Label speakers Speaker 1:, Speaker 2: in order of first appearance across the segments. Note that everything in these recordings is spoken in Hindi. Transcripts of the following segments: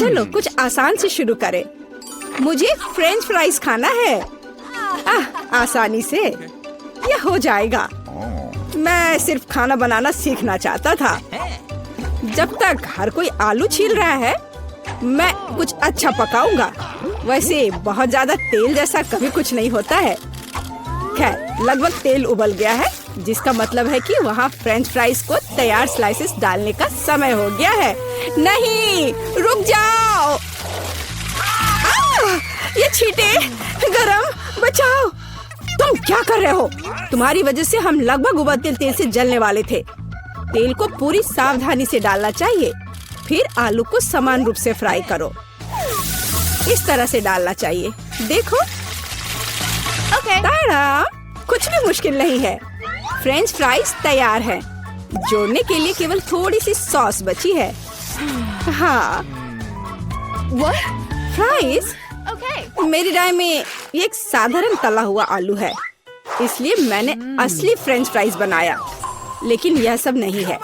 Speaker 1: चलो कुछ आसान से शुरू करें। मुझे फ्रेंच फ्राइज खाना है। आसानी से यह हो जाएगा। मैं सिर्फ खाना बनाना सीखना चाहता था। जब तक हर कोई आलू छील रहा है, मैं कुछ अच्छा पकाऊंगा। वैसे बहुत ज्यादा तेल जैसा कभी कुछ नहीं होता है। खैर, लगभग तेल उबल गया है, जिसका मतलब है कि वहाँ फ्रेंच फ्राइज को तैयार स्लाइसेस डालने का समय हो गया है। नहीं, रुक जाओ। ये छींटे, गरम, बचाओ। तुम क्या कर रहे हो? तुम्हारी वजह से हम लगभग उबलते तेल से जलने वाले थे। तेल को पूरी सावधानी से डालना चाहिए। फिर आलू को समान रूप से फ्राई करो। इस तरह से डालना चाहिए। देखो, ताड़ा, कुछ भी मुश्किल नहीं है। फ्रेंच फ्राइज तैयार है। जोड़ने के लिए केवल थोड़ी सी सॉस बची है। हाँ, फ्राइज? मेरी राय में ये एक साधारण तला हुआ आलू है, इसलिए मैंने असली फ्रेंच फ्राइज बनाया। लेकिन यह सब नहीं है।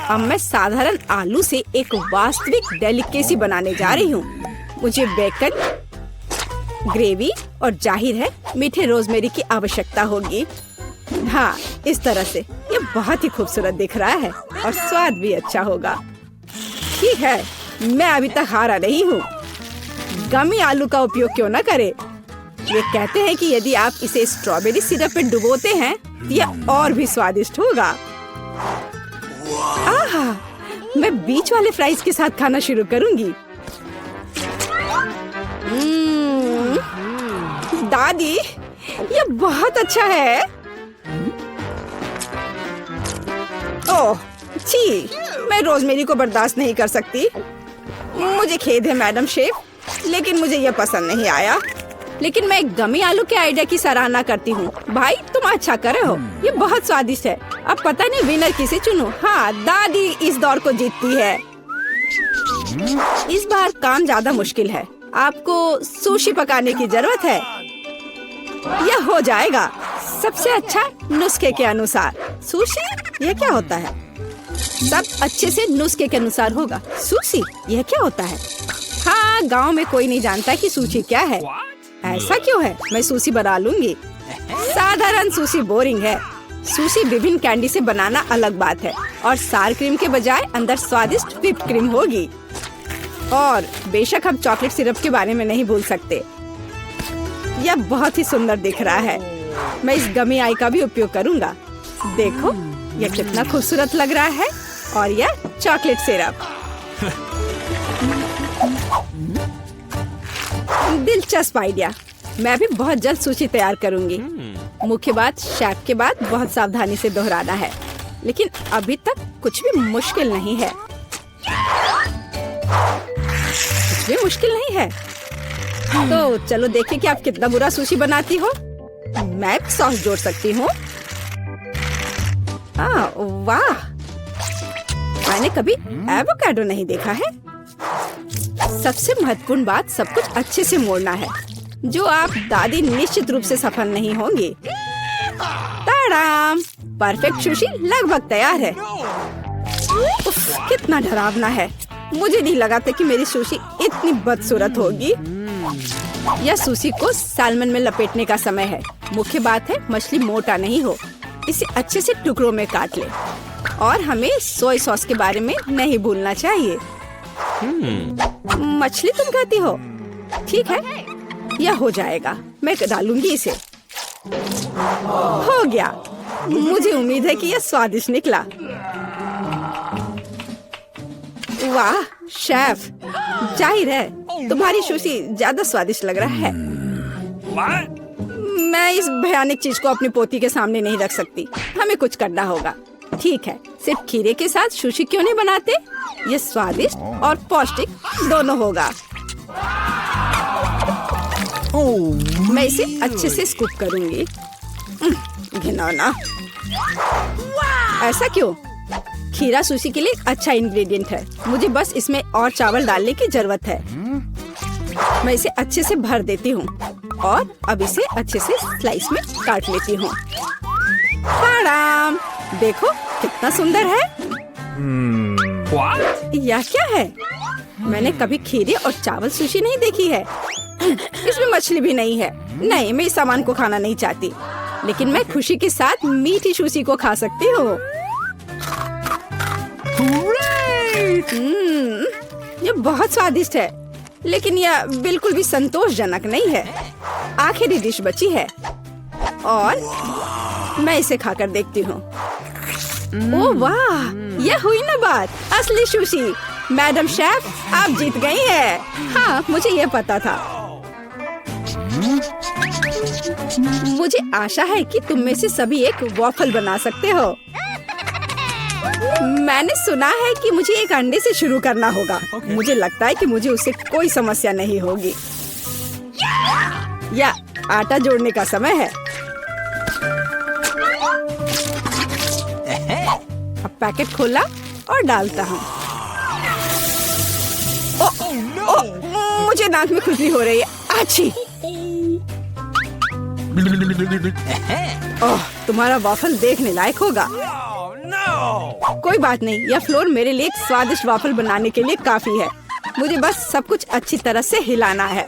Speaker 1: अब मैं साधारण आलू से एक वास्तविक डेलिकेसी बनाने जा रही हूँ। मुझे बेकन, ग्रेवी और जाहिर है मीठे रोजमेरी की आवश्यकता होगी। हाँ, इस तरह से ये बहुत ही खूबसूरत दिख रहा है और स्वाद भी अच्छा होगा। ठीक है, मैं अभी तक हारा नहीं हूँ। गमी आलू का उपयोग क्यों न करें? ये कहते हैं कि यदि आप इसे स्ट्रॉबेरी सिरप में डुबोते हैं तो यह और भी स्वादिष्ट होगा। आहा, मैं बीच वाले फ्राइज के साथ खाना शुरू करूंगी। दादी, ये बहुत अच्छा है। ओह, छी, मैं रोजमेरी को बर्दाश्त नहीं कर सकती। मुझे खेद है मैडम शेफ, लेकिन मुझे यह पसंद नहीं आया। लेकिन मैं गमी आलू के आइडिया की सराहना करती हूँ। भाई, तुम अच्छा कर रहे हो। ये बहुत स्वादिष्ट है। अब पता नहीं विनर किसे चुनूं। हाँ, दादी इस दौर को जीतती है। इस बार काम ज्यादा मुश्किल है। आपको सुशी पकाने की जरूरत है। यह हो जाएगा सबसे अच्छा नुस्खे के अनुसार। सुशी? यह क्या होता है? सब अच्छे से नुस्खे के अनुसार होगा। सुशी? यह क्या होता है? हाँ, गांव में कोई नहीं जानता कि सुशी क्या है। ऐसा क्यों है? मैं सुशी बना लूंगी। साधारण सुशी बोरिंग है। सुशी विभिन्न कैंडी से बनाना अलग बात है, और सार क्रीम के बजाय अंदर स्वादिष्ट व्हिप्ड क्रीम होगी। और बेशक हम चॉकलेट सिरप के बारे में नहीं भूल सकते। यह बहुत ही सुंदर दिख रहा है। मैं इस गमी आई का भी उपयोग करूंगा। देखो, यह कितना खूबसूरत लग रहा है। और यह चॉकलेट सिरप। दिलचस्प आइडिया। मैं भी बहुत जल्द सूची तैयार करूंगी। मुख्य बात शेफ के बाद बहुत सावधानी से दोहराना है। लेकिन अभी तक कुछ भी मुश्किल नहीं है। कुछ भी मुश्किल नहीं है। तो चलो देखें कि आप कितना बुरा सुशी बनाती हो। मैं सॉस जोड़ सकती हूँ। वाह, मैंने कभी एवोकाडो नहीं देखा है। सबसे महत्वपूर्ण बात, सब कुछ अच्छे से मोड़ना है, जो आप दादी निश्चित रूप से सफल नहीं होंगे। ताड़ाम, परफेक्ट सुशी लगभग तैयार है। उफ, कितना डरावना है। मुझे नहीं लगा था कि मेरी सुशी इतनी बदसूरत होगी। यह सुशी को सालमन में लपेटने का समय है। मुख्य बात है मछली मोटा नहीं हो। इसे अच्छे से टुकड़ों में काट ले। और हमें सोया सॉस के बारे में नहीं भूलना चाहिए। मछली तुम खाती हो? ठीक है, यह हो जाएगा। मैं डालूंगी इसे। हो गया। मुझे उम्मीद है कि यह स्वादिष्ट निकला। वाह शेफ, जाहिर है तुम्हारी सुशी ज्यादा स्वादिष्ट लग रहा है। मैं इस भयानक चीज को अपनी पोती के सामने नहीं रख सकती। हमें कुछ करना होगा। ठीक है, सिर्फ खीरे के साथ सुशी क्यों नहीं बनाते? ये स्वादिष्ट और पौष्टिक दोनों होगा। मैं इसे अच्छे से स्कूप करूंगी। घिनौना। ऐसा क्यों? खीरा सुशी के लिए अच्छा इंग्रेडिएंट है। मुझे बस इसमें और चावल डालने की जरूरत है। मैं इसे अच्छे से भर देती हूँ और अब इसे अच्छे से स्लाइस में काट लेती हूँ। देखो कितना सुंदर है। यह क्या है? मैंने कभी खीरे और चावल सुशी नहीं देखी है। इसमें मछली भी नहीं है। नहीं, मैं इस सामान को खाना नहीं चाहती, लेकिन मैं खुशी के साथ मीठी सुशी को खा सकती हूँ। ये बहुत स्वादिष्ट है, लेकिन यह बिल्कुल भी संतोषजनक नहीं है। आखिरी डिश बची है और मैं इसे खाकर देखती हूँ। ओह वाह, यह हुई ना बात, असली सुशी। मैडम शेफ, आप जीत गई हैं। हाँ, मुझे यह पता था। मुझे आशा है कि तुम में से सभी एक वॉफल बना सकते हो। मैंने सुना है कि मुझे एक अंडे से शुरू करना होगा। मुझे लगता है कि मुझे उससे कोई समस्या नहीं होगी। या आटा जोड़ने का समय है। अब पैकेट खोला और डालता हूँ। मुझे नाक में खुजली हो रही है। आछी। ओह, तुम्हारा वॉफल देखने लायक होगा। कोई बात नहीं, यह फ्लोर मेरे लिए एक स्वादिष्ट वॉफल बनाने के लिए काफी है। मुझे बस सब कुछ अच्छी तरह से हिलाना है।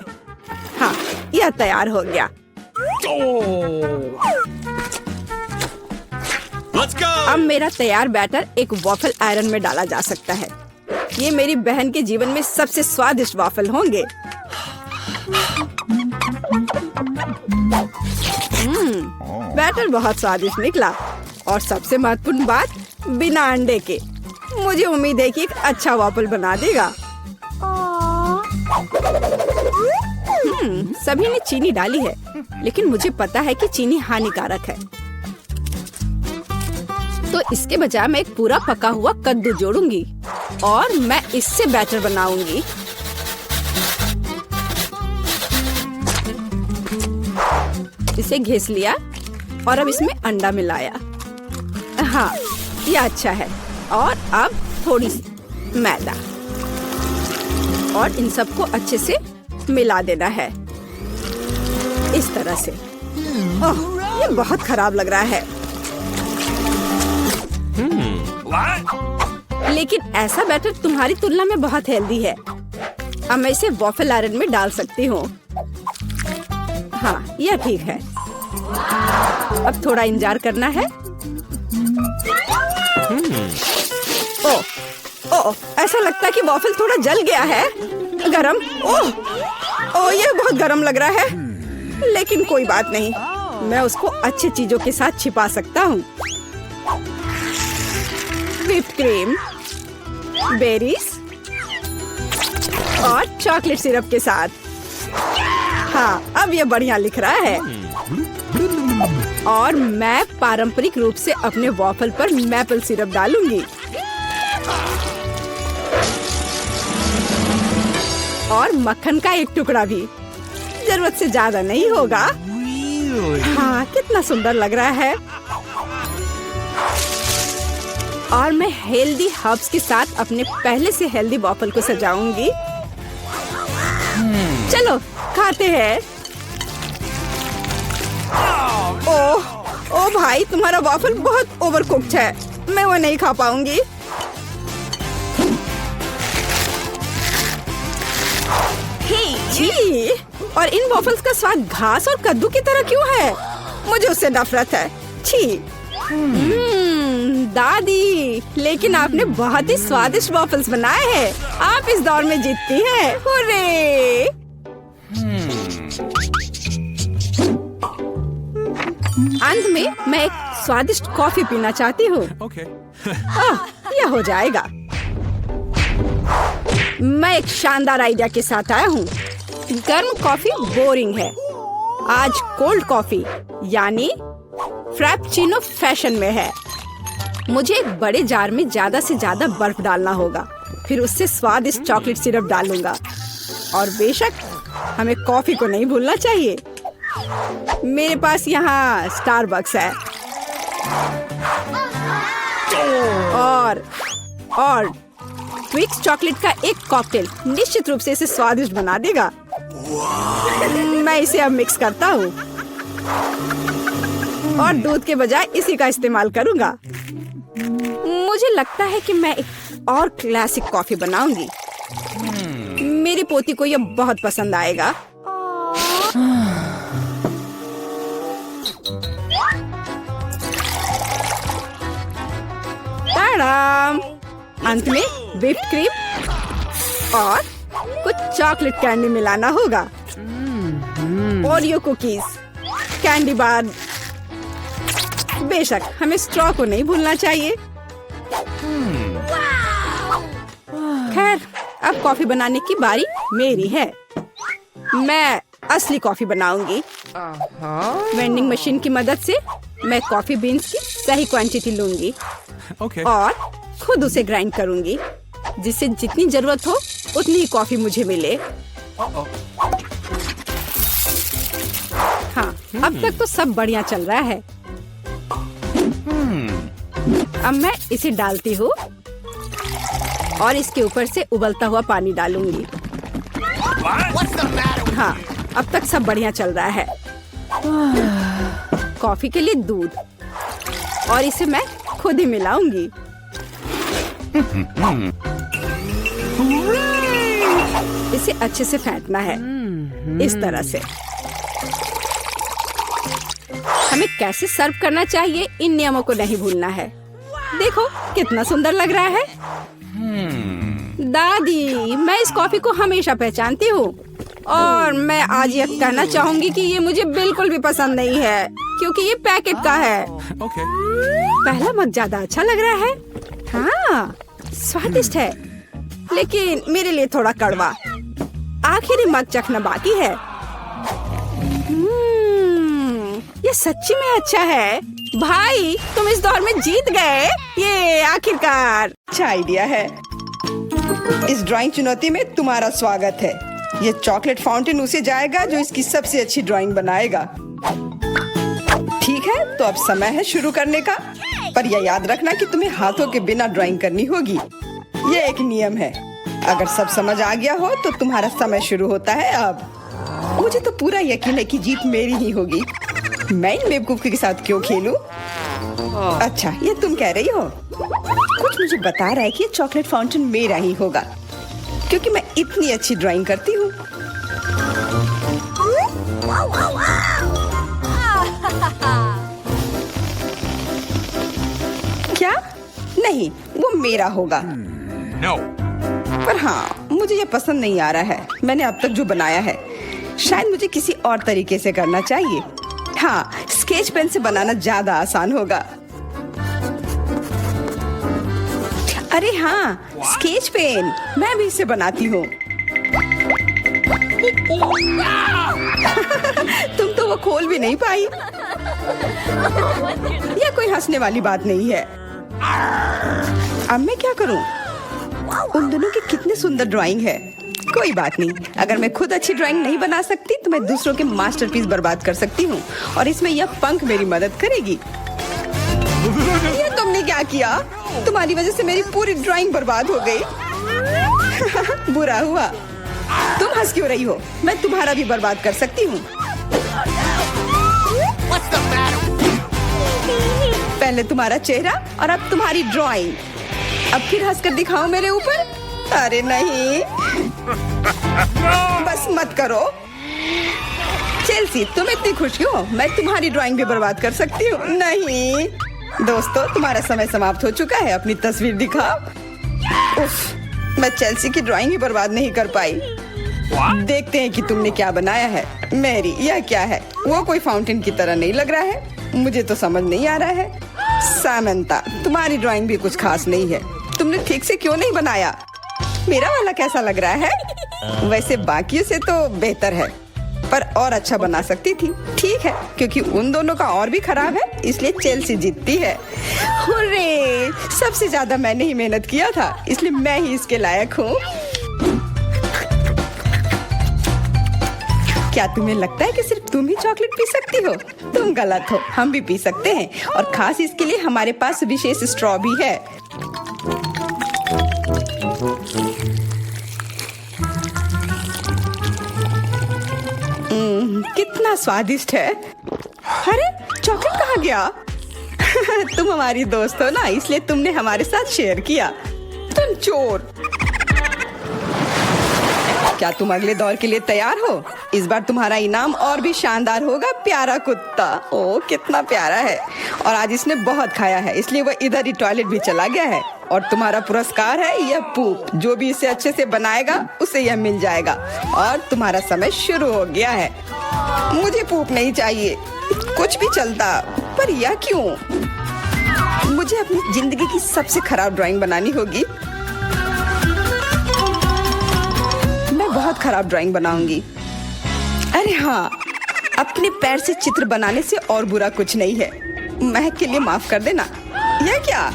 Speaker 1: हाँ, यह तैयार हो गया। अब मेरा तैयार बैटर एक वॉफल आयरन में डाला जा सकता है। ये मेरी बहन के जीवन में सबसे स्वादिष्ट वॉफल होंगे। बैटर बहुत स्वादिष्ट निकला और सबसे महत्वपूर्ण बात, बिना अंडे के। मुझे उम्मीद है कि एक अच्छा वॉफल बना देगा। सभी ने चीनी डाली है, लेकिन मुझे पता है कि चीनी हानिकारक है। तो इसके बजाय मैं एक पूरा पका हुआ कद्दू जोड़ूंगी और मैं इससे बैटर बनाऊंगी। इसे घिस लिया और अब इसमें अंडा मिलाया। हाँ, ये अच्छा है। और अब थोड़ी सी मैदा और इन सबको अच्छे से मिला देना है, इस तरह से। ओह, ये बहुत खराब लग रहा है। लेकिन ऐसा बैटर तुम्हारी तुलना में बहुत हेल्दी है। अब मैं इसे वॉफल आयरन में डाल सकती हूँ। हाँ, यह ठीक है। अब थोड़ा इंतजार करना है। ओह, ऐसा लगता है कि वॉफल थोड़ा जल गया है। गरम। ओह, यह बहुत गरम लग रहा है, लेकिन कोई बात नहीं, मैं उसको अच्छी चीजों के साथ छिपा सकता हूँ। व्हिप्ड क्रीम, बेरीज और चॉकलेट सिरप के साथ। हाँ, अब ये बढ़िया लिख रहा है। और मैं पारंपरिक रूप से अपने वॉफल पर मैपल सिरप डालूंगी और मक्खन का एक टुकड़ा भी। जरूरत से ज्यादा नहीं होगा। हाँ, कितना सुंदर लग रहा है। और मैं हेल्दी हर्ब्स के साथ अपने पहले से हेल्दी वॉफल को सजाऊंगी। चलो खाते हैं। ओह भाई, तुम्हारा वॉफल बहुत ओवरकुक्ड है। मैं वो नहीं खा पाऊंगी। छी, और इन वॉफल्स का स्वाद घास और कद्दू की तरह क्यों है? मुझे उससे नफरत है। छी। दादी, लेकिन आपने बहुत ही स्वादिष्ट वॉफल्स बनाए हैं। आप इस दौर में जीतती हैं। हुर्रे! अंत में मैं एक स्वादिष्ट कॉफी पीना चाहती हूँ। यह हो जाएगा। मैं एक शानदार आइडिया के साथ आया हूँ। गर्म कॉफी बोरिंग है। आज कोल्ड कॉफी यानी फ्रैप्पुचिनो फैशन में है। मुझे एक बड़े जार में ज्यादा से ज्यादा बर्फ डालना होगा, फिर उससे स्वादिष्ट चॉकलेट सिरप डालूंगा। और बेशक हमें कॉफी को नहीं भूलना चाहिए। मेरे पास यहाँ स्टारबक्स है और ट्विक्स चॉकलेट का एक कॉकटेल निश्चित रूप से इसे स्वादिष्ट बना देगा। मैं इसे अब मिक्स करता हूँ और दूध के बजाय इसी का इस्तेमाल करूँगा। मुझे लगता है कि मैं एक और क्लासिक कॉफी बनाऊंगी। पोती को ये बहुत पसंद आएगा। ताड़ाम! अंत में व्हिप्ड क्रीम और कुछ चॉकलेट कैंडी मिलाना होगा। Oreo cookies, candy bar. बेशक हमें स्ट्रॉ को नहीं भूलना चाहिए। खैर, अब कॉफी बनाने की बारी मेरी है। मैं असली कॉफी बनाऊंगी। वेंडिंग मशीन की मदद से मैं कॉफी बीन्स की सही क्वांटिटी लूंगी और खुद उसे ग्राइंड करूंगी, जिससे जितनी जरूरत हो उतनी ही कॉफी मुझे मिले। हाँ, अब तक तो सब बढ़िया चल रहा है। अब मैं इसे डालती हूँ और इसके ऊपर से उबलता हुआ पानी डालूंगी। हाँ, अब तक सब बढ़िया चल रहा है। कॉफी के लिए दूध, और इसे मैं खुद ही मिलाऊंगी। इसे अच्छे से फेंटना है, इस तरह से। हमें कैसे सर्व करना चाहिए, इन नियमों को नहीं भूलना है। देखो कितना सुंदर लग रहा है। दादी, मैं इस कॉफी को हमेशा पहचानती हूँ और मैं आज ये कहना चाहूंगी कि ये मुझे बिल्कुल भी पसंद नहीं है, क्योंकि ये पैकेट का है। पहला मग ज्यादा अच्छा लग रहा है। हाँ, स्वादिष्ट है, लेकिन मेरे लिए थोड़ा कड़वा। आखिरी मग चखना बाकी है। ये सच्ची में अच्छा है। भाई, तुम इस दौर में जीत गए। ये आखिरकार अच्छा आइडिया है। इस ड्राइंग चुनौती में तुम्हारा स्वागत है। ये चॉकलेट फाउंटेन उसे जाएगा जो इसकी सबसे अच्छी ड्राइंग बनाएगा। ठीक है, तो अब समय है शुरू करने का। पर यह याद रखना कि तुम्हें हाथों के बिना ड्राइंग करनी होगी। ये एक नियम है। अगर सब समझ आ गया हो तो तुम्हारा समय शुरू होता है अब। मुझे तो पूरा यकीन है कि जीत मेरी ही होगी। मैं इन बेवकूफ के साथ क्यों खेलूं? अच्छा, ये तुम कह रही हो। कुछ मुझे बता रहा है कि ये चॉकलेट फाउंटेन मेरा ही होगा, क्योंकि मैं इतनी अच्छी ड्राइंग करती हूँ। क्या? नहीं, वो मेरा होगा।
Speaker 2: No.
Speaker 1: पर हाँ, मुझे ये पसंद नहीं आ रहा है। मैंने अब तक जो बनाया है, शायद मुझे किसी और तरीके से करना चाहिए। हाँ, स्केच पेन से बनाना ज्यादा आसान होगा। अरे हाँ, स्केच पेन, मैं भी इसे बनाती हूँ। तुम तो वो खोल भी नहीं पाई। यह कोई हंसने वाली बात नहीं है। अब मैं क्या करूँ? उन दोनों की कितनी सुंदर ड्राइंग है। कोई बात नहीं, अगर मैं खुद अच्छी ड्राइंग नहीं बना सकती तो मैं दूसरों के मास्टरपीस बर्बाद कर सकती हूँ, और इसमें यह पंख मेरी मदद करेगी। ये तुमने क्या किया? तुम्हारी वजह से मेरी पूरी ड्राइंग बर्बाद हो गई। बुरा हुआ। तुम हंस क्यों रही हो? मैं तुम्हारा भी बर्बाद कर सकती हूँ। पहले तुम्हारा चेहरा और अब तुम्हारी ड्राइंग। अब फिर हंसकर दिखाओ मेरे ऊपर। अरे नहीं, बस मत करो। चेल्सी, तुम इतनी खुश क्यों? मैं तुम्हारी ड्राइंग भी बर्बाद कर सकती हूँ। नहीं दोस्तों, तुम्हारा समय समाप्त हो चुका है। अपनी तस्वीर दिखाओ। उफ, मैं चेल्सी की ड्राइंग ही बर्बाद नहीं कर पाई। देखते हैं कि तुमने क्या बनाया है। मैरी, यह क्या है? वो कोई फाउंटेन की तरह नहीं लग रहा है। मुझे तो समझ नहीं आ रहा है। सामंता, तुम्हारी ड्राइंग भी कुछ खास नहीं है। तुमने ठीक से क्यों नहीं बनाया? मेरा वाला कैसा लग रहा है? वैसे बाकियों से तो बेहतर है, पर और अच्छा बना सकती थी। ठीक है, क्योंकि उन दोनों का और भी खराब है, इसलिए चेल्सी जीतती है। हुर्रे! सबसे ज्यादा मैंने ही मेहनत किया था, इसलिए मैं ही इसके लायक हूँ। क्या तुम्हें लगता है कि सिर्फ तुम ही चॉकलेट पी सकती हो? तुम गलत हो, हम भी पी सकते हैं, और खास इसके लिए हमारे पास विशेष स्ट्रॉ भी है। कितना स्वादिष्ट है। अरे, चॉकलेट कहाँ गया? तुम हमारी दोस्त हो ना, इसलिए तुमने हमारे साथ शेयर किया। तुम चोर।
Speaker 2: क्या तुम अगले दौर के लिए तैयार हो? इस बार तुम्हारा इनाम और भी शानदार होगा। प्यारा कुत्ता, ओ कितना प्यारा है। और आज इसने बहुत खाया है, इसलिए वह इधर ही टॉयलेट भी चला गया है। और तुम्हारा पुरस्कार है यह पूप। जो भी इसे अच्छे से बनाएगा उसे यह मिल जाएगा। और तुम्हारा समय शुरू हो गया है। मुझे पूप नहीं चाहिए, कुछ भी चलता, पर यह क्यों? मुझे अपनी जिंदगी की सबसे खराब ड्राइंग बनानी होगी। मैं बहुत खराब ड्राइंग बनाऊंगी। अरे हाँ, अपने पैर से चित्र बनाने से और बुरा कुछ नहीं है। महक के लिए माफ कर देना। यह क्या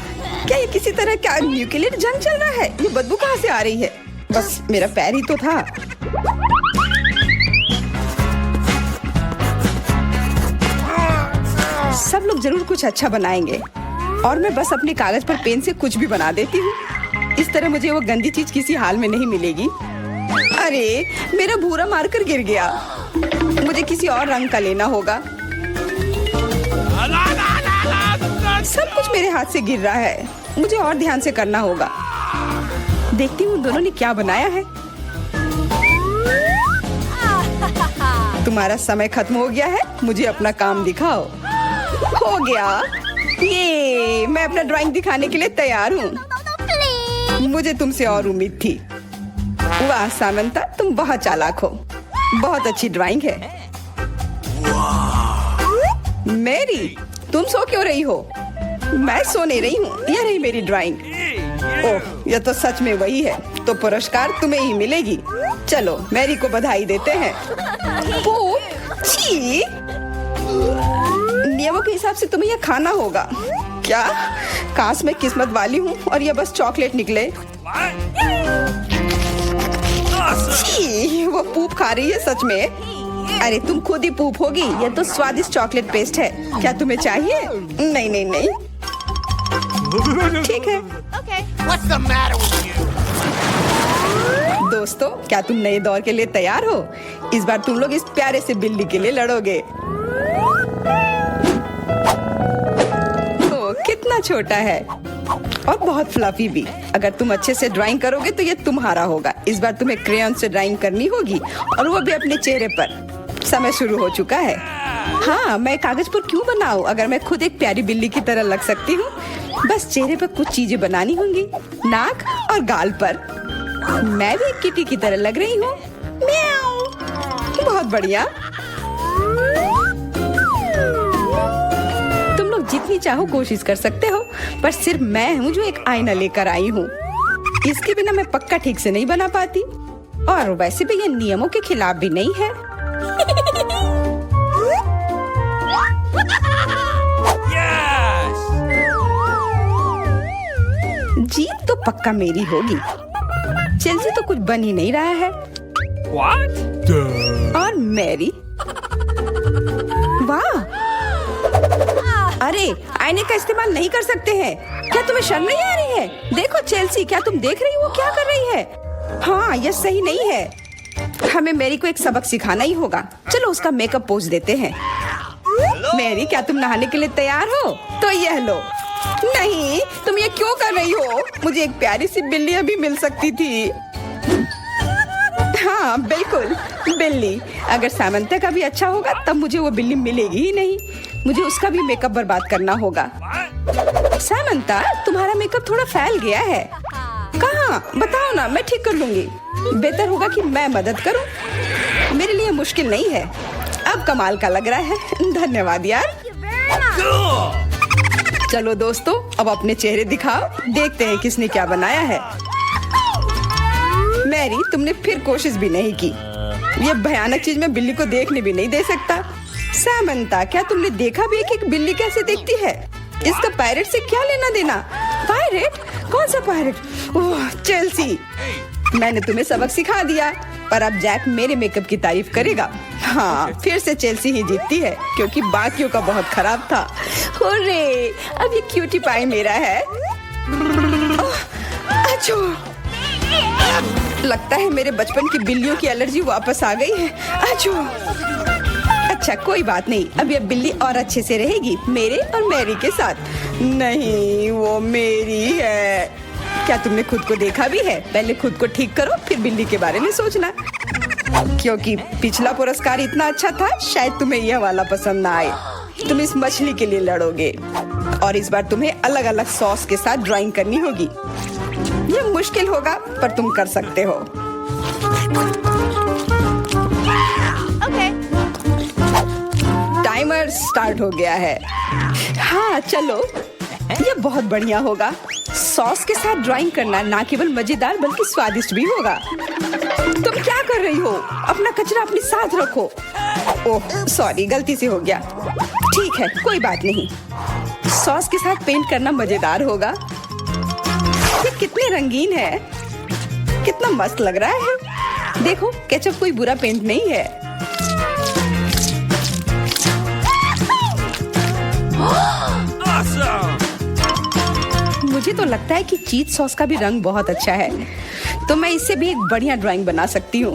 Speaker 2: ये किसी तरह क्या न्यूक्लियर जंग चल रहा है? ये बदबू कहाँ से आ रही है? बस मेरा पैर ही तो था। सब लोग जरूर कुछ अच्छा बनाएंगे और मैं बस अपने कागज पर पेन से कुछ भी बना देती हूँ। इस तरह मुझे वो गंदी चीज किसी हाल में नहीं मिलेगी। अरे मेरा भूरा मार्कर गिर गया, मुझे किसी और रंग का लेना होगा। सब कुछ मेरे हाथ से गिर रहा है, मुझे और ध्यान से करना होगा। देखती हूँ दोनों ने क्या बनाया है। तुम्हारा समय खत्म हो गया है, मुझे अपना काम दिखाओ। हो गया, ये मैं अपना ड्राइंग दिखाने के लिए तैयार हूँ। मुझे तुमसे और उम्मीद थी। वाह सामंता, तुम बहुत चालाक हो। बहुत अच्छी ड्राइंग है। मेरी, तुम सो क्यों रही हो? मैं सो नहीं रही हूँ, यह रही मेरी ड्राइंग। ओह, यह तो सच में वही है। तो पुरस्कार तुम्हें ही मिलेगी। चलो मैरी को बधाई देते हैं। छी, नियमों के हिसाब से तुम्हें यह खाना होगा। क्या? काश मैं किस्मत वाली हूँ और यह बस चॉकलेट निकले। छी, वो पूप खा रही है सच में। अरे तुम खुद ही पूप होगी। यह तो स्वादिष्ट चॉकलेट पेस्ट है। क्या तुम्हें चाहिए? नहीं नहीं नहीं, ठीक है।
Speaker 3: What's the matter with you?
Speaker 2: दोस्तों, क्या तुम नए दौर के लिए तैयार हो? इस बार तुम लोग इस प्यारे से बिल्ली के लिए लड़ोगे। ओ, कितना छोटा है और बहुत फ्लफी भी। अगर तुम अच्छे से ड्राइंग करोगे तो ये तुम्हारा होगा। इस बार तुम्हें क्रेयॉन से ड्राइंग करनी होगी और वो भी अपने चेहरे पर। समय शुरू हो चुका है। हाँ, मैं कागज पर क्यों बनाऊं अगर मैं खुद एक प्यारी बिल्ली की तरह लग सकती हूँ। बस चेहरे पर कुछ चीजें बनानी होंगी, नाक और गाल पर। मैं भी एक किटी की तरह लग रही हूँ। म्याऊ। बहुत बढ़िया। तुम लोग जितनी चाहो कोशिश कर सकते हो, पर सिर्फ मैं हूँ जो एक आईना लेकर आई हूँ। इसके बिना मैं पक्का ठीक से नहीं बना पाती। और वैसे भी ये नियमों के खिलाफ भी नहीं है। जीत तो पक्का मेरी होगी। चेल्सी तो कुछ बन ही नहीं रहा है।
Speaker 3: What?
Speaker 2: और मैरी, वाह! अरे आईने का इस्तेमाल नहीं कर सकते हैं। क्या तुम्हें शर्म नहीं आ रही है? देखो चेल्सी, क्या तुम देख रही हो वो क्या कर रही है? हाँ, यह सही नहीं है। हमें मैरी को एक सबक सिखाना ही होगा। चलो उसका मेकअप पोज देते हैं। मैरी, क्या तुम नहाने के लिए तैयार हो? तो यह लो। नहीं, तुम ये क्यों कर रही हो? मुझे एक प्यारी सी बिल्ली अभी मिल सकती थी। हाँ बिल्कुल, बिल्ली। अगर सामंता का भी अच्छा होगा तब मुझे वो बिल्ली मिलेगी ही नहीं। मुझे उसका भी मेकअप बर्बाद करना होगा। सामंता, तुम्हारा मेकअप थोड़ा फैल गया है। कहाँ? बताओ ना, मैं ठीक कर लूंगी। बेहतर होगा कि मैं मदद करूं। मेरे लिए मुश्किल नहीं है। अब कमाल का लग रहा है। धन्यवाद यार। चलो दोस्तों, अब अपने चेहरे दिखाओ। देखते हैं किसने क्या बनाया है। मैरी, तुमने फिर कोशिश भी नहीं की। ये भयानक चीज मैं बिल्ली को देखने भी नहीं दे सकता। सामंता, क्या तुमने देखा भी है कि एक बिल्ली कैसे दिखती है? इसका पायरेट से क्या लेना देना? पायरेट? कौन सा पायरेट? ओह चेल्सी, मैंने तुम्हें सबक सिखा दिया, पर अब जैक मेरे मेकअप की तारीफ करेगा। हाँ, फिर से चेल्सी ही जीतती है क्योंकि बाकियों का बहुत खराब था। हुर्रे, अब ये क्यूटी पाई मेरा है। अच्छो, लगता है मेरे बचपन की बिल्लियों की एलर्जी वापस आ गई है। अच्छो, अच्छा कोई बात नहीं, अब ये बिल्ली और अच्छे से रहेगी मेरे और मैरी के साथ। नहीं, वो मेरी है। क्या तुमने खुद को देखा भी है? पहले खुद को ठीक करो, फिर बिल्ली के बारे में सोचना। क्योंकि पिछला पुरस्कार इतना अच्छा था, शायद तुम्हें यह वाला पसंद ना आए। तुम इस मछली के लिए लड़ोगे और इस बार तुम्हें अलग अलग सॉस के साथ ड्राइंग करनी होगी। यह मुश्किल होगा, पर तुम कर सकते हो। टाइमर स्टार्ट हो गया है। हाँ चलो, ये बहुत बढ़िया होगा। सॉस के साथ ड्राइंग करना न केवल मजेदार बल्कि स्वादिष्ट भी होगा। तुम क्या कर रही हो? अपना कचरा अपने साथ रखो। ओह सॉरी, गलती से हो गया। ठीक है, कोई बात नहीं। सॉस के साथ पेंट करना मजेदार होगा। ये कितने रंगीन है, कितना मस्त लग रहा है। देखो, केचप कोई बुरा पेंट नहीं है। मुझे तो लगता है कि चीज सॉस का भी रंग बहुत अच्छा है, तो मैं इससे भी एक बढ़िया ड्राइंग बना सकती हूँ।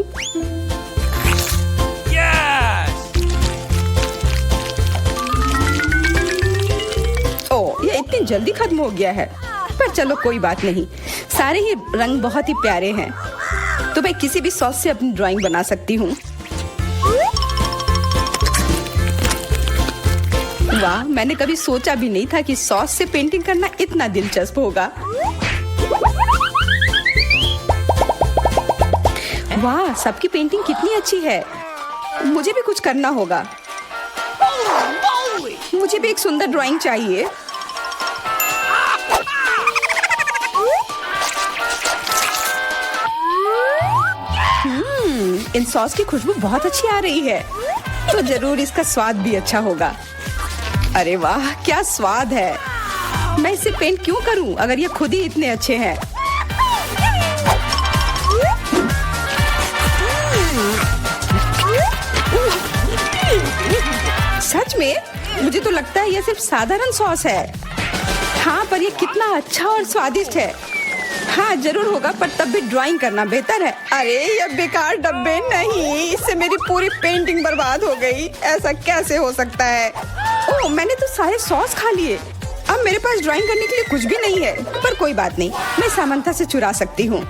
Speaker 2: ओह, ये इतनी जल्दी खत्म हो गया है, पर चलो कोई बात नहीं। सारे ही रंग बहुत ही प्यारे हैं, तो मैं किसी भी सॉस से अपनी ड्राइंग बना सकती हूँ। वाह, मैंने कभी सोचा भी नहीं था कि सॉस से पेंटिंग करना इतना दिलचस्प होगा। वाह, सबकी पेंटिंग कितनी अच्छी है। मुझे भी कुछ करना होगा। मुझे भी एक सुंदर ड्राइंग चाहिए। इन सॉस की खुशबू बहुत अच्छी आ रही है, तो जरूर इसका स्वाद भी अच्छा होगा। अरे वाह, क्या स्वाद है। मैं इसे पेंट क्यों करूं अगर ये खुद ही इतने अच्छे हैं। सच में मुझे तो लगता है ये सिर्फ साधारण सॉस है। हाँ, पर ये कितना अच्छा और स्वादिष्ट है। हाँ जरूर होगा, पर तब भी ड्राइंग करना बेहतर है। अरे ये बेकार डब्बे, नहीं, इससे मेरी पूरी पेंटिंग बर्बाद हो गई। ऐसा कैसे हो सकता है? ओह, मैंने तो सारे सॉस खा लिए। अब मेरे पास ड्राइंग करने के लिए कुछ भी नहीं है, पर कोई बात नहीं, मैं सामंथा से चुरा सकती हूँ।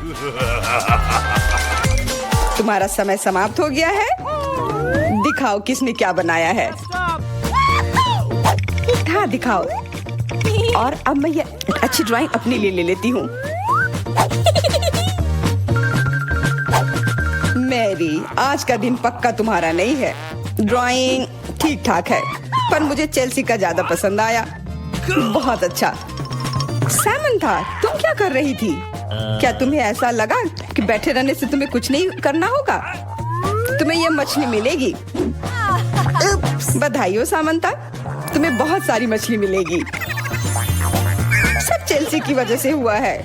Speaker 2: तुम्हारा समय समाप्त हो गया है। दिखाओ किसने क्या बनाया है। हाँ दिखाओ। और अब मैं ये अच्छी ड्राइंग अपने लिए ले लेती हूँ। मैरी, आज का दिन पक्का तुम्हारा नहीं है। ड्राइंग ठीक ठाक है, पर मुझे चेल्सी का ज्यादा पसंद आया। बहुत अच्छा। सैमंथा, तुम क्या कर रही थी? क्या तुम्हें ऐसा लगा कि बैठे रहने से तुम्हें कुछ नहीं करना होगा? तुम्हें यह मछली मिलेगी। बधाई हो सामंथा, तुम्हें बहुत सारी मछली मिलेगी। सब चेल्सी की वजह से हुआ है।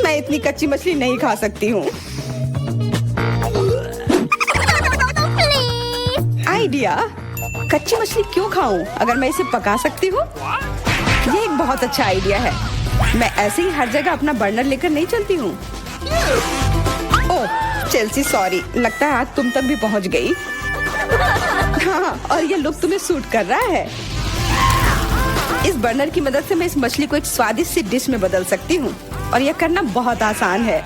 Speaker 2: मैं इतनी कच्ची मछली नहीं खा सकती हूँ। आइडिया, कच्ची मछली क्यों खाऊं अगर मैं इसे पका सकती हूँ? ये एक बहुत अच्छा आइडिया है। मैं ऐसे ही हर जगह अपना बर्नर लेकर नहीं चलती हूँ। ओह चेल्सी, सॉरी, लगता है आज तुम तक भी पहुँच गई। हाँ, और ये लुक तुम्हें सूट कर रहा है। इस बर्नर की मदद से मैं इस मछली को एक स्वादिष्ट सी डिश में बदल सकती हूँ, और यह करना बहुत आसान है।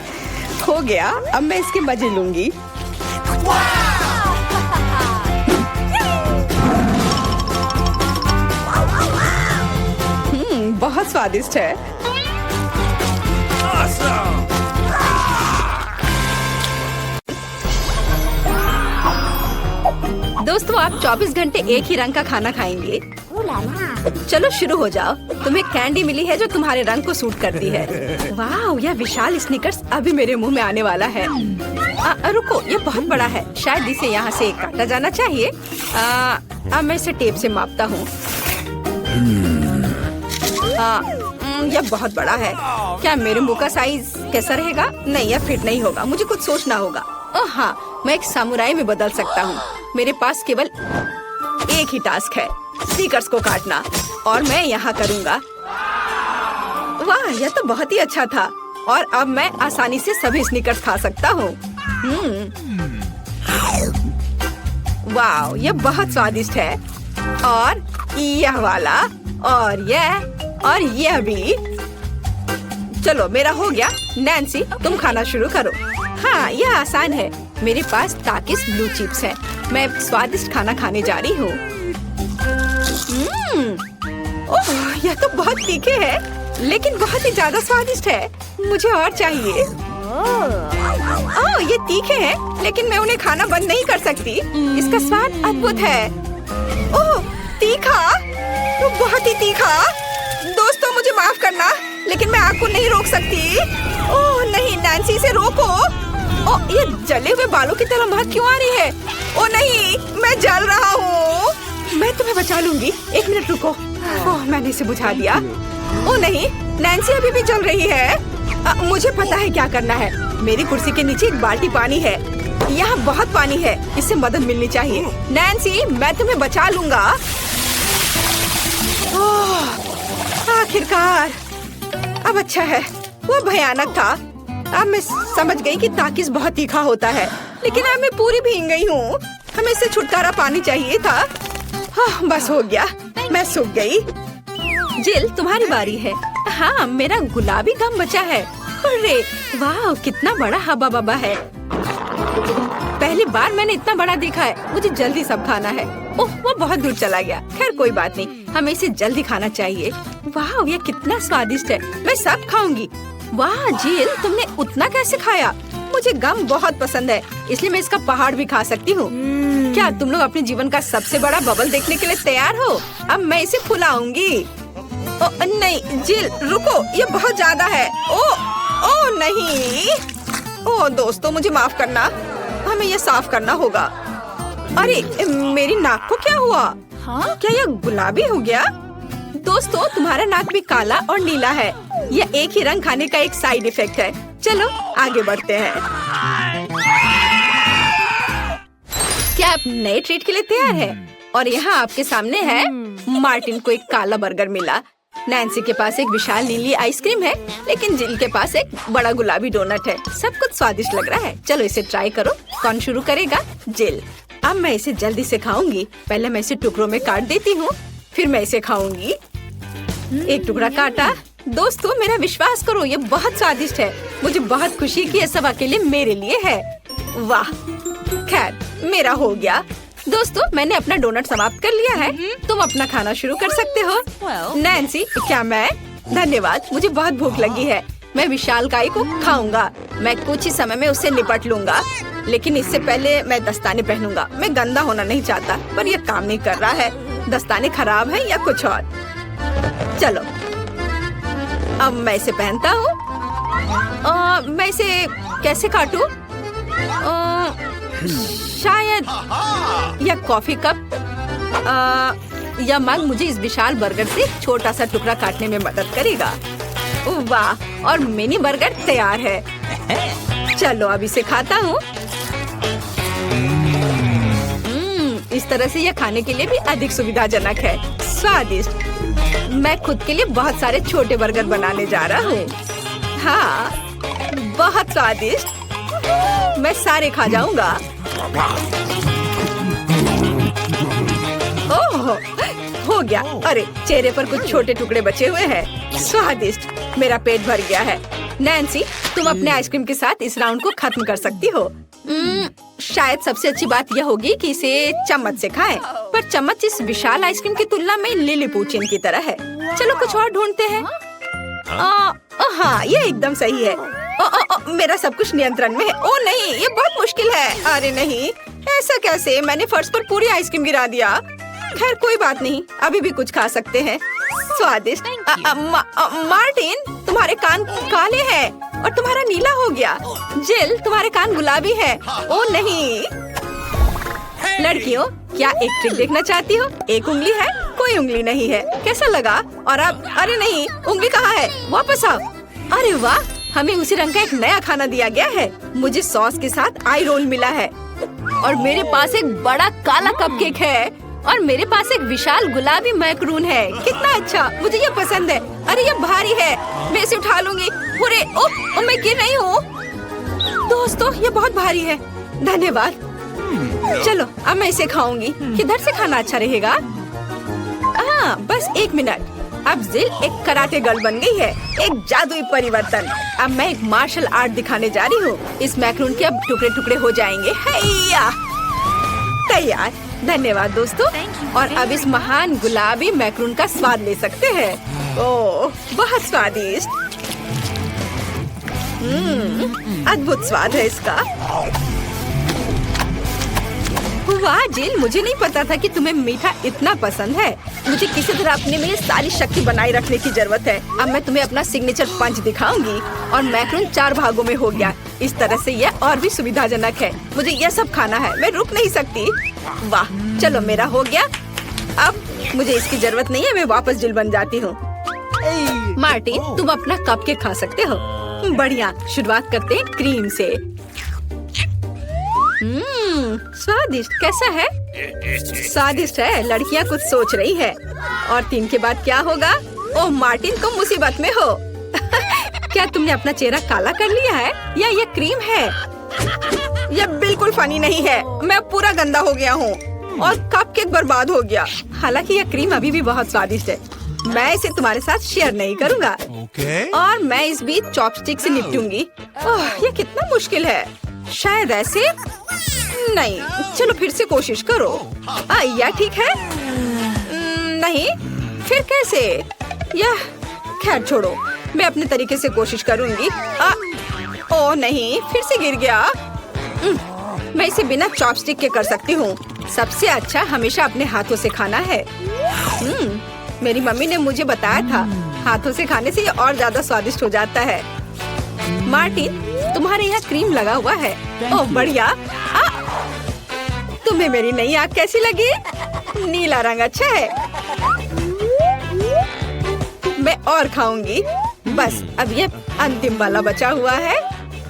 Speaker 2: हो गया, अब मैं इसके मजे लूंगी। बहुत स्वादिष्ट है। दोस्तों, आप 24 घंटे एक ही रंग का खाना खाएंगे? चलो शुरू हो जाओ। तुम्हें कैंडी मिली है जो तुम्हारे रंग को सूट करती है। वाह, यह विशाल स्निकर्स अभी मेरे मुंह में आने वाला है। रुको, यह बहुत बड़ा है, शायद इसे यहाँ से काटा जाना चाहिए। अब मैं इसे टेप से मापता हूँ। यह बहुत बड़ा है। क्या मेरे मुंह का साइज कैसा रहेगा? नहीं, यह फिट नहीं होगा। मुझे कुछ सोचना होगा। ओह हाँ, मैं एक सामुराई में बदल सकता हूँ। मेरे पास केवल एक ही टास्क है, स्नीकर्स को काटना, और मैं यहाँ करूँगा। वाह, यह तो बहुत ही अच्छा था, और अब मैं आसानी से सभी स्नीकर्स खा सकता हूँ। वाह, यह बहुत स्वादिष्ट है। और यह वाला, और यह भी।
Speaker 1: चलो मेरा हो गया। नैन्सी तुम खाना शुरू करो। हाँ यह आसान है। मेरे पास ताकिस ब्लू चिप्स है। मैं स्वादिष्ट खाना खाने जा रही हूँ। ओह यह तो बहुत तीखे है, लेकिन बहुत ही ज्यादा स्वादिष्ट है। मुझे और चाहिए। ओह ये तीखे हैं, लेकिन मैं उन्हें खाना बंद नहीं कर सकती। इसका स्वाद अद्भुत है। ओह तीखा, तो बहुत ही तीखा। दोस्तों मुझे माफ करना, लेकिन मैं आग को नहीं रोक सकती। ओह नहीं नैन्सी, इसे रोको। ओह ये जले हुए बालों की तरह महक क्यों आ रही है? ओह नहीं, मैं जल रहा हूँ। मैं तुम्हें बचा लूंगी। 1 मिनट रुको। ओह मैंने इसे बुझा दिया। ओह नहीं, नैन्सी अभी भी जल रही है। मुझे पता है क्या करना है। मेरी कुर्सी के नीचे एक बाल्टी पानी है। यहाँ बहुत पानी है, इससे मदद मिलनी चाहिए। नैन्सी मैं तुम्हें बचा लूंगा। आखिरकार अब अच्छा है। वो भयानक था। अब मैं समझ गई कि ताकिस बहुत तीखा होता है, लेकिन अब मैं पूरी भीग गई हूँ। हमें इससे छुटकारा पानी चाहिए था। हाँ, बस हो गया, मैं सूख गई। जिल तुम्हारी बारी है। हाँ मेरा गुलाबी गम बचा है। अरे वाह कितना बड़ा हब्बा बब्बा है। पहली बार मैंने इतना बड़ा देखा है। मुझे जल्दी सब खाना है। ओह वो बहुत दूर चला गया। खैर कोई बात नहीं, हमें इसे जल्दी खाना चाहिए। वाह ये कितना स्वादिष्ट है। मैं सब खाऊंगी। वाह जिल तुमने उतना कैसे खाया? मुझे गम बहुत पसंद है, इसलिए मैं इसका पहाड़ भी खा सकती हूँ। क्या तुम लोग अपने जीवन का सबसे बड़ा बबल देखने के लिए तैयार हो? अब मैं इसे फुलाऊंगी। नहीं जिल रुको, ये बहुत ज्यादा है। ओ नहीं। ओ दोस्तों मुझे माफ करना, हमें ये साफ करना होगा। अरे मेरी नाक को क्या हुआ? हाँ? क्या यह गुलाबी हो गया? दोस्तों तुम्हारा नाक भी काला और नीला है। यह एक ही रंग खाने का एक साइड इफेक्ट है। चलो आगे बढ़ते हैं। क्या आप नए ट्रीट के लिए तैयार हैं? और यहाँ आपके सामने है। मार्टिन को एक काला बर्गर मिला। नैन्सी के पास एक विशाल नीली आइसक्रीम है, लेकिन जिल के पास एक बड़ा गुलाबी डोनट है। सब कुछ स्वादिष्ट लग रहा है। चलो इसे ट्राई करो। कौन शुरू करेगा? जिल। अब मैं इसे जल्दी से खाऊंगी। पहले मैं इसे टुकड़ों में काट देती हूँ, फिर मैं इसे खाऊंगी। एक टुकड़ा काटा। दोस्तों मेरा विश्वास करो, ये बहुत स्वादिष्ट है। मुझे बहुत खुशी कि ये सब अकेले मेरे लिए है। वाह खैर मेरा हो गया। दोस्तों मैंने अपना डोनट समाप्त कर लिया है। तुम अपना खाना शुरू कर सकते हो। नैन्सी क्या मैं? धन्यवाद, मुझे बहुत भूख लगी है। मैं विशालकाय को खाऊंगा। मैं कुछ ही समय में उससे निपट लूंगा, लेकिन इससे पहले मैं दस्ताने पहनूंगा। मैं गंदा होना नहीं चाहता, पर यह काम नहीं कर रहा है। दस्ताने खराब है या कुछ और। चलो अब मैं इसे पहनता हूँ। मैं इसे कैसे काटूं? शायद या कॉफी कप या मग मुझे इस विशाल बर्गर से छोटा सा टुकड़ा काटने में मदद करेगा। वाह, और मिनी बर्गर तैयार है। चलो अब इसे खाता हूँ। इस तरह से यह खाने के लिए भी अधिक सुविधाजनक है। स्वादिष्ट। मैं खुद के लिए बहुत सारे छोटे बर्गर बनाने जा रहा हूँ। हाँ बहुत स्वादिष्ट। मैं सारे खा जाऊंगा। ओह हो गया। अरे चेहरे पर कुछ छोटे टुकड़े बचे हुए हैं। स्वादिष्ट। मेरा पेट भर गया है। नैन्सी तुम अपने आइसक्रीम के साथ इस राउंड को खत्म कर सकती हो। शायद सबसे अच्छी बात यह होगी कि इसे चम्मच से खाएं, पर चम्मच इस विशाल आइसक्रीम की तुलना में लिलीपुचिन की तरह है। चलो कुछ और ढूंढते हैं। हाँ ये एकदम सही है। मेरा सब कुछ नियंत्रण में है। ओ नहीं, ये बहुत मुश्किल है। अरे नहीं, ऐसा कैसे? मैंने फर्श पर पूरी आइसक्रीम गिरा दिया। खैर कोई बात नहीं, अभी भी कुछ खा सकते हैं। स्वादिष्ट। मार्टिन तुम्हारे कान काले हैं और तुम्हारा नीला हो गया। जिल तुम्हारे कान गुलाबी है। ओ नहीं। लड़कियों क्या एक ट्रिक देखना चाहती हो? एक उंगली है, कोई उंगली नहीं है। कैसा लगा? और अब अरे नहीं, उंगली कहाँ है? वापस आओ। अरे वाह, हमें उसी रंग का एक नया खाना दिया गया है। मुझे सॉस के साथ आई रोल मिला है, और मेरे पास एक बड़ा काला कपकेक है, और मेरे पास एक विशाल गुलाबी मैकरून है। कितना अच्छा, मुझे ये पसंद है। अरे ये भारी है, मैं इसे उठा लूंगी। अरे ओह मैं गिर रही हूँ। दोस्तों ये बहुत भारी है। धन्यवाद। चलो अब मैं इसे खाऊंगी। किधर से खाना अच्छा रहेगा? बस 1 मिनट। अब जिल एक कराटे गर्ल बन गई है, एक जादुई परिवर्तन। अब मैं एक मार्शल आर्ट दिखाने जा रही हूँ। इस मैक्रून के अब टुकड़े टुकड़े हो जाएंगे। हैया! तैयार। धन्यवाद दोस्तों। और अब इस महान गुलाबी मैक्रून का स्वाद ले सकते हैं। ओह, बहुत स्वादिष्ट। अद्भुत स्वाद है इसका। वाह जिल, मुझे नहीं पता था कि तुम्हें मीठा इतना पसंद है। मुझे किसी तरह अपने में सारी शक्ति बनाए रखने की जरूरत है। अब मैं तुम्हें अपना सिग्नेचर पंच दिखाऊंगी और मैक्रून 4 भागों में हो गया। इस तरह से यह और भी सुविधाजनक है। मुझे यह सब खाना है, मैं रुक नहीं सकती। वाह, चलो मेरा हो गया। अब मुझे इसकी जरूरत नहीं है, मैं वापस जिल बन जाती हूँ। मार्टिन, तुम अपना कपकेक खा सकते हो। बढ़िया, शुरुआत करते हैं क्रीम से। स्वादिष्ट। कैसा है? स्वादिष्ट है। लड़कियाँ कुछ सोच रही है। और 3 के बाद क्या होगा? ओह, मार्टिन तुम मुसीबत में हो। क्या तुमने अपना चेहरा काला कर लिया है या ये क्रीम है? यह बिल्कुल फनी नहीं है। मैं पूरा गंदा हो गया हूँ और कपकेक बर्बाद हो गया। हालांकि यह क्रीम अभी भी बहुत स्वादिष्ट है। मैं इसे तुम्हारे साथ शेयर नहीं करूँगा। और मैं इस बीच चॉपस्टिक से निपटूंगी। ओह, यह कितना मुश्किल है। शायद ऐसे नहीं। चलो फिर से कोशिश करो। यह ठीक है? नहीं, फिर कैसे? यह खैर छोड़ो, मैं अपने तरीके से कोशिश करूंगी। ओह नहीं, फिर से गिर गया। मैं इसे बिना चॉपस्टिक के कर सकती हूँ। सबसे अच्छा हमेशा अपने हाथों से खाना है। मेरी मम्मी ने मुझे बताया था, हाथों से खाने से ये और ज्यादा स्वादिष्ट हो जाता है। मार्टिन, तुम्हारे यहाँ क्रीम लगा हुआ है। ओह बढ़िया। तुम्हें मेरी नई आँख कैसी लगी? नीला रंग अच्छा है। मैं और खाऊंगी। बस अब ये अंतिम वाला बचा हुआ है।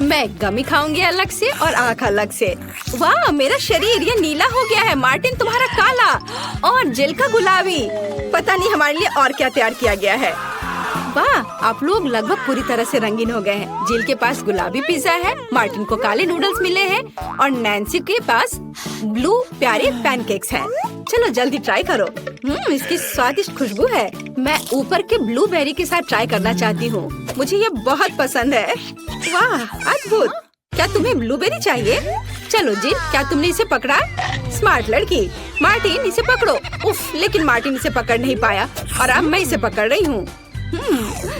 Speaker 1: मैं गमी खाऊंगी अलग से और आँख अलग से। वाह, मेरा शरीर ये नीला हो गया है। मार्टिन तुम्हारा काला और जिल का गुलाबी। पता नहीं हमारे लिए और क्या तैयार किया गया है। वाह, आप लोग लगभग पूरी तरह से रंगीन हो गए हैं। जिल के पास गुलाबी पिज्जा है, मार्टिन को काले नूडल्स मिले हैं और नैन्सी के पास ब्लू प्यारे पैनकेक्स हैं। चलो जल्दी ट्राई करो। इसकी स्वादिष्ट खुशबू है। मैं ऊपर के ब्लूबेरी के साथ ट्राई करना चाहती हूँ। मुझे ये बहुत पसंद है। वाह, अद्भुत। क्या तुम्हें ब्लूबेरी चाहिए? चलो जिल, क्या तुमने इसे पकड़ा? स्मार्ट लड़की। मार्टिन, इसे पकड़ो। उफ, लेकिन मार्टिन इसे पकड़ नहीं पाया और अब मैं इसे पकड़ रही हूँ।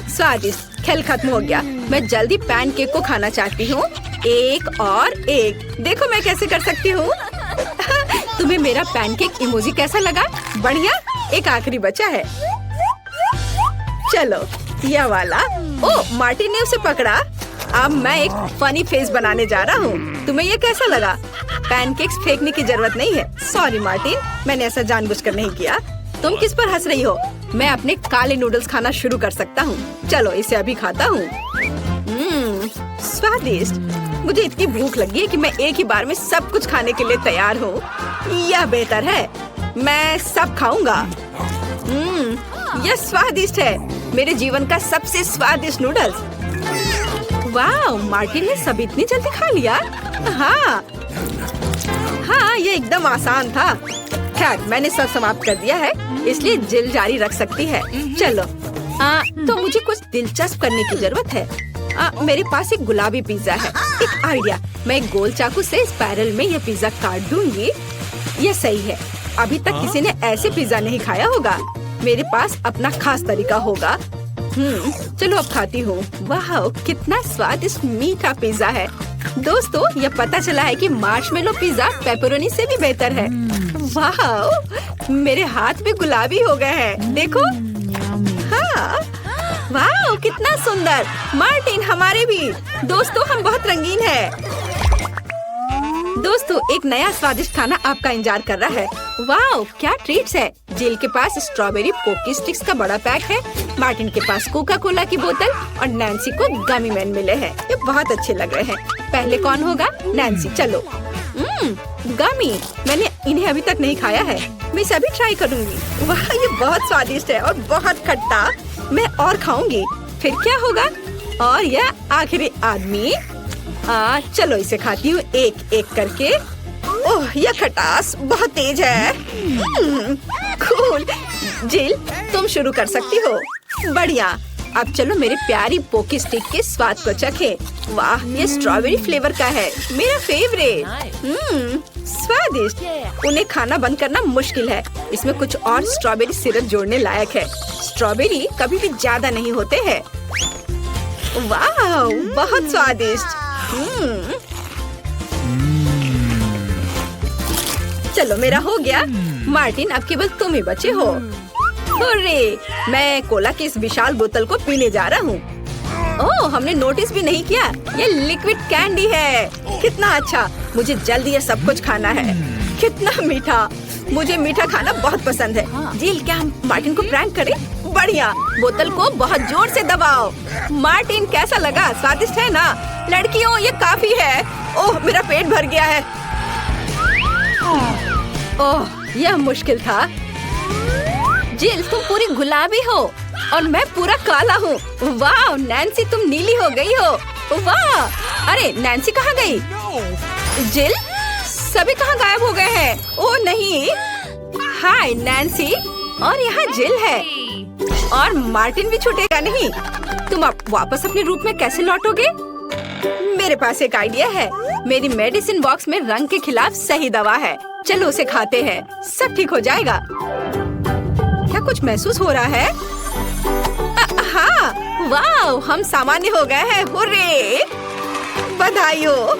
Speaker 1: स्वादिष्ट। खेल खत्म हो गया। मैं जल्दी पैनकेक को खाना चाहती हूँ। एक और एक। देखो मैं कैसे कर सकती हूँ। तुम्हें मेरा पैनकेक इमोजी कैसा लगा? बढ़िया। एक आखिरी बचा है। चलो यह वाला। ओह, मार्टिन ने उसे पकड़ा। अब मैं एक फनी फेस बनाने जा रहा हूँ। तुम्हें ये कैसा लगा? पैनकेक्स फेंकने की जरूरत नहीं है। सॉरी मार्टिन, मैंने ऐसा जानबूझकर नहीं किया। तुम किस पर हंस रही हो? मैं अपने काले नूडल्स खाना शुरू कर सकता हूँ। चलो इसे अभी खाता हूँ। स्वादिष्ट। मुझे इतनी भूख लगी है कि मैं एक ही बार में सब कुछ खाने के लिए तैयार हूँ। यह बेहतर है। मैं सब खाऊंगा। यह स्वादिष्ट है। मेरे जीवन का सबसे स्वादिष्ट नूडल्स। वाह, मार्टिन ने सब इतनी जल्दी खा लिया। हाँ, ये एकदम आसान था। खैर, मैंने सब समाप्त कर दिया है, इसलिए जिल जारी रख सकती है। चलो, तो मुझे कुछ दिलचस्प करने की जरूरत है। मेरे पास एक गुलाबी पिज्जा है। एक आइडिया, मैं एक गोल चाकू से स्पाइरल में यह पिज्जा काट दूंगी। यह सही है। अभी तक किसी ने ऐसे पिज्जा नहीं खाया होगा। मेरे पास अपना खास तरीका होगा। चलो अब खाती हूँ। वाह, कितना स्वादिष्ट मीठा पिज्जा है। दोस्तों, यह पता चला है कि मार्शमेलो पिज्जा पेपरोनी से भी बेहतर है। वाह, मेरे हाथ भी गुलाबी हो गए हैं। देखो। हाँ, वाह, कितना सुंदर। मार्टिन, हमारे भी। दोस्तों, हम बहुत रंगीन हैं। दोस्तों, एक नया स्वादिष्ट खाना आपका इंतजार कर रहा है। वाह, क्या ट्रीट्स है। जिल के पास स्ट्रॉबेरी पोकी स्टिक्स का बड़ा पैक है। मार्टिन के पास कोका कोला की बोतल और नैन्सी को गमी मैन मिले हैं। ये बहुत अच्छे लग रहे हैं। पहले कौन होगा? नैन्सी। चलो। गमी, मैंने इन्हें अभी तक नहीं खाया है। मैं इसे अभी ट्राई करूंगी। वाह, ये बहुत स्वादिष्ट है और बहुत खट्टा। मैं और खाऊंगी। फिर क्या होगा? और यह आखिरी आदमी। चलो इसे खाती हूँ एक एक करके। ओह, यह खटास बहुत तेज है। कूल। जिल, तुम शुरू कर सकती हो। बढ़िया। अब चलो मेरी प्यारी पोकी स्टिक के स्वाद को चखें। वाह, ये स्ट्रॉबेरी फ्लेवर का है, मेरा फेवरेट। स्वादिष्ट। उन्हें खाना बंद करना मुश्किल है। इसमें कुछ और स्ट्रॉबेरी सिरप जोड़ने लायक है। स्ट्रॉबेरी कभी भी ज्यादा नहीं होते हैं। वाह, बहुत स्वादिष्ट। चलो मेरा हो गया। मार्टिन, अब केवल तुम ही बचे हो। हुर्रे! मैं कोला की इस विशाल बोतल को पीने जा रहा हूँ। ओह, हमने नोटिस भी नहीं किया। ये लिक्विड कैंडी है। कितना अच्छा। मुझे जल्दी ये सब कुछ खाना है। कितना मीठा। मुझे मीठा खाना बहुत पसंद है। जिल, क्या हम मार्टिन को प्रैंक करें? बढ़िया। बोतल को बहुत जोर से दबाओ। मार्टिन, कैसा लगा? स्वादिष्ट है ना? लड़कियों, ये काफी है। ओह, मेरा पेट भर गया है। ओह, यह मुश्किल था। जिल, तुम पूरी गुलाबी हो और मैं पूरा काला हूँ। वाह, नैन्सी, तुम नीली हो गई हो। वाह! अरे, नैन्सी कहाँ गई? जिल, सभी कहाँ गायब हो गए हैं? ओह नहीं। हाय नैन्सी, और यहाँ जिल है और मार्टिन भी छूटेगा नहीं। तुम अब वापस अपने रूप में कैसे लौटोगे? मेरे पास एक आइडिया है। मेरी मेडिसिन बॉक्स में रंग के खिलाफ सही दवा है। चलो उसे खाते हैं, सब ठीक हो जाएगा। क्या कुछ महसूस हो रहा है? हाँ, वाह, हम सामान्य हो गए हैं। हुर्रे! बधाई हो।